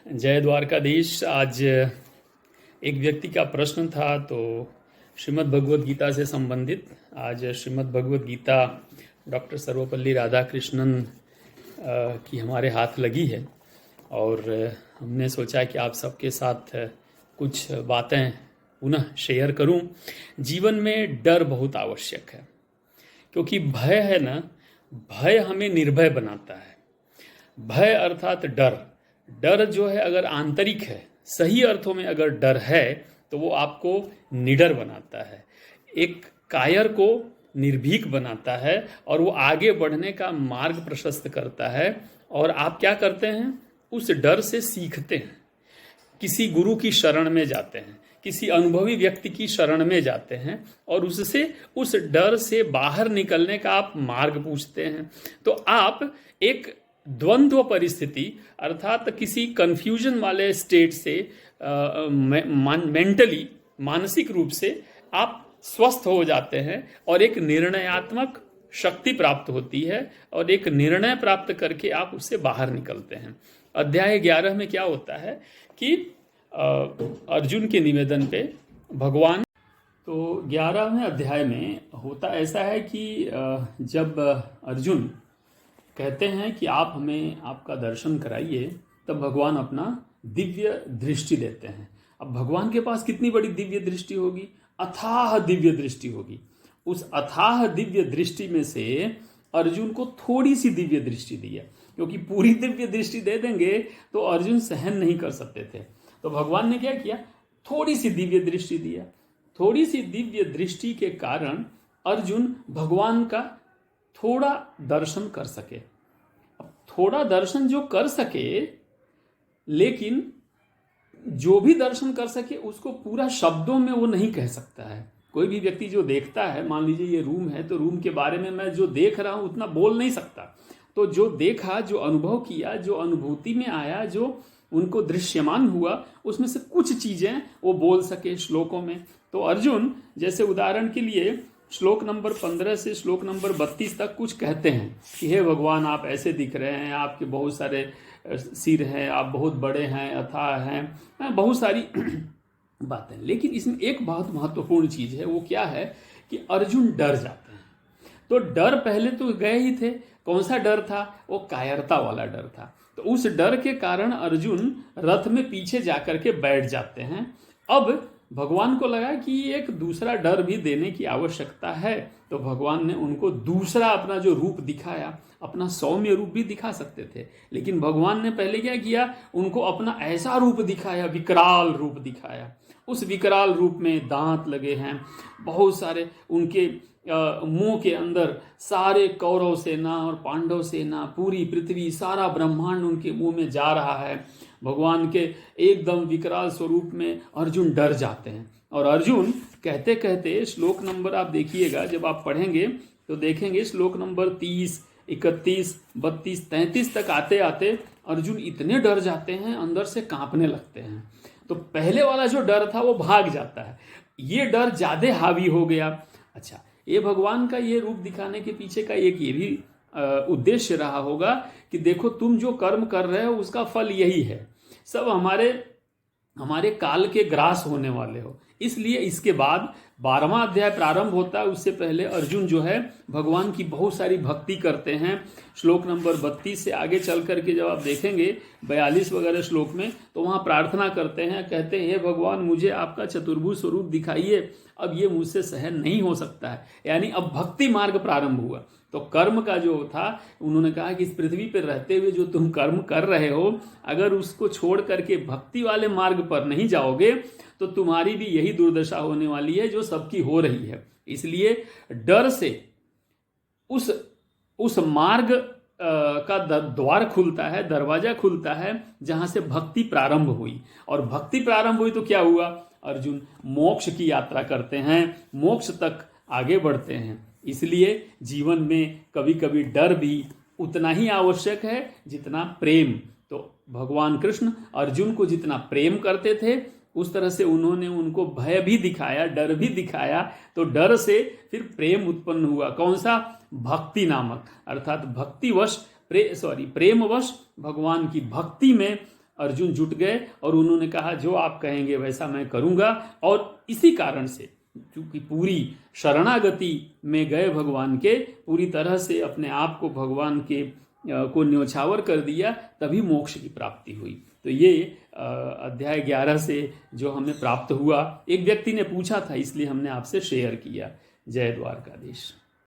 जय द्वारकाधीश। आज एक व्यक्ति का प्रश्न था तो श्रीमद् भगवद गीता से संबंधित। आज श्रीमद् भगवद गीता डॉक्टर सर्वपल्ली राधाकृष्णन की हमारे हाथ लगी है और हमने सोचा कि आप सबके साथ कुछ बातें पुनः शेयर करूं। जीवन में डर बहुत आवश्यक है, क्योंकि भय है ना, भय हमें निर्भय बनाता है। भय अर्थात डर। डर जो है अगर आंतरिक है, सही अर्थों में अगर डर है तो वो आपको निडर बनाता है, एक कायर को निर्भीक बनाता है और वो आगे बढ़ने का मार्ग प्रशस्त करता है। और आप क्या करते हैं, उस डर से सीखते हैं, किसी गुरु की शरण में जाते हैं, किसी अनुभवी व्यक्ति की शरण में जाते हैं और उससे उस डर से बाहर निकलने का आप मार्ग पूछते हैं। तो आप एक द्वंद्व परिस्थिति अर्थात किसी कंफ्यूजन वाले स्टेट से मेंटली, मानसिक रूप से आप स्वस्थ हो जाते हैं और एक निर्णयात्मक शक्ति प्राप्त होती है और एक निर्णय प्राप्त करके आप उससे बाहर निकलते हैं। अध्याय 11 में क्या होता है कि अर्जुन के निवेदन पे भगवान, तो 11वें अध्याय में होता ऐसा है कि जब अर्जुन कहते हैं कि आप हमें आपका दर्शन कराइए, तब भगवान अपना दिव्य दृष्टि देते हैं। अब भगवान के पास कितनी बड़ी दिव्य दृष्टि होगी, अथाह दिव्य दृष्टि होगी। उस अथाह दिव्य दृष्टि में से अर्जुन को थोड़ी सी दिव्य दृष्टि दी है, क्योंकि पूरी दिव्य दृष्टि दे देंगे तो अर्जुन सहन नहीं कर सकते थे। तो भगवान ने क्या किया, थोड़ी सी दिव्य दृष्टि दिया। थोड़ी सी दिव्य दृष्टि के कारण अर्जुन भगवान का थोड़ा दर्शन कर सके। अब थोड़ा दर्शन जो कर सके, लेकिन जो भी दर्शन कर सके उसको पूरा शब्दों में वो नहीं कह सकता है। कोई भी व्यक्ति जो देखता है, मान लीजिए ये रूम है तो रूम के बारे में मैं जो देख रहा हूं उतना बोल नहीं सकता, तो जो देखा, जो अनुभव किया, जो अनुभूति में आया, जो उनको दृश्यमान हुआ, उसमें से कुछ चीजें वो बोल सके श्लोकों में। तो अर्जुन जैसे उदाहरण के लिए श्लोक नंबर 15 से श्लोक नंबर 32 तक कुछ कहते हैं कि हे भगवान, आप ऐसे दिख रहे हैं, आपके बहुत सारे सिर हैं, आप बहुत बड़े हैं, अथाह हैं, बहुत सारी बातें। लेकिन इसमें एक बहुत महत्वपूर्ण चीज है, वो क्या है कि अर्जुन डर जाते हैं। तो डर पहले तो गए ही थे। कौन सा डर था, वो कायरता वाला डर था। तो उस डर के कारण अर्जुन रथ में पीछे जाकर के बैठ जाते हैं। अब भगवान को लगा कि एक दूसरा डर भी देने की आवश्यकता है, तो भगवान ने उनको दूसरा अपना जो रूप दिखाया, अपना सौम्य रूप भी दिखा सकते थे, लेकिन भगवान ने पहले क्या किया, उनको अपना ऐसा रूप दिखाया, विकराल रूप दिखाया। उस विकराल रूप में दांत लगे हैं, बहुत सारे उनके मुंह के अंदर सारे कौरव सेना और पांडव सेना, पूरी पृथ्वी, सारा ब्रह्मांड उनके मुंह में जा रहा है। भगवान के एकदम विकराल स्वरूप में अर्जुन डर जाते हैं। और अर्जुन कहते कहते श्लोक नंबर आप देखिएगा, जब आप पढ़ेंगे तो देखेंगे श्लोक नंबर 30, 31, 32, 33 तक आते आते अर्जुन इतने डर जाते हैं, अंदर से कांपने लगते हैं। तो पहले वाला जो डर था वो भाग जाता है, ये डर ज्यादा हावी हो गया। अच्छा, ये भगवान का ये रूप दिखाने के पीछे का एक ये भी उद्देश्य रहा होगा कि देखो, तुम जो कर्म कर रहे हो उसका फल यही है, सब हमारे काल के ग्रास होने वाले हो। इसलिए इसके बाद 12वां अध्याय प्रारंभ होता है, उससे पहले अर्जुन जो है भगवान की बहुत सारी भक्ति करते हैं। श्लोक नंबर 32 से आगे चल करके जब आप देखेंगे 42 वगैरह श्लोक में, तो वहां प्रार्थना करते हैं, कहते हैं हे भगवान, मुझे आपका चतुर्भुज स्वरूप दिखाइए, अब ये मुझसे सहन नहीं हो सकता है। यानी अब भक्ति मार्ग प्रारंभ हुआ। तो कर्म का जो था, उन्होंने कहा कि इस पृथ्वी पर रहते हुए जो तुम कर्म कर रहे हो, अगर उसको छोड़ करके भक्ति वाले मार्ग पर नहीं जाओगे तो तुम्हारी भी यही दुर्दशा होने वाली है जो सबकी हो रही है। इसलिए डर से उस मार्ग का द्वार खुलता है, दरवाजा खुलता है, जहां से भक्ति प्रारंभ हुई। और भक्ति प्रारंभ हुई तो क्या हुआ, अर्जुन मोक्ष की यात्रा करते हैं, मोक्ष तक आगे बढ़ते हैं। इसलिए जीवन में कभी कभी डर भी उतना ही आवश्यक है जितना प्रेम। तो भगवान कृष्ण अर्जुन को जितना प्रेम करते थे, उस तरह से उन्होंने उनको भय भी दिखाया, डर भी दिखाया। तो डर से फिर प्रेम उत्पन्न हुआ। कौन सा, भक्ति नामक, अर्थात भक्तिवश प्रेमवश भगवान की भक्ति में अर्जुन जुट गए और उन्होंने कहा जो आप कहेंगे वैसा मैं करूंगा। और इसी कारण से क्योंकि पूरी शरणागति में गए भगवान के, पूरी तरह से अपने आप को भगवान के को न्योछावर कर दिया, तभी मोक्ष की प्राप्ति हुई। तो ये अध्याय 11 से जो हमें प्राप्त हुआ, एक व्यक्ति ने पूछा था इसलिए हमने आपसे शेयर किया। जय द्वारकाधीश।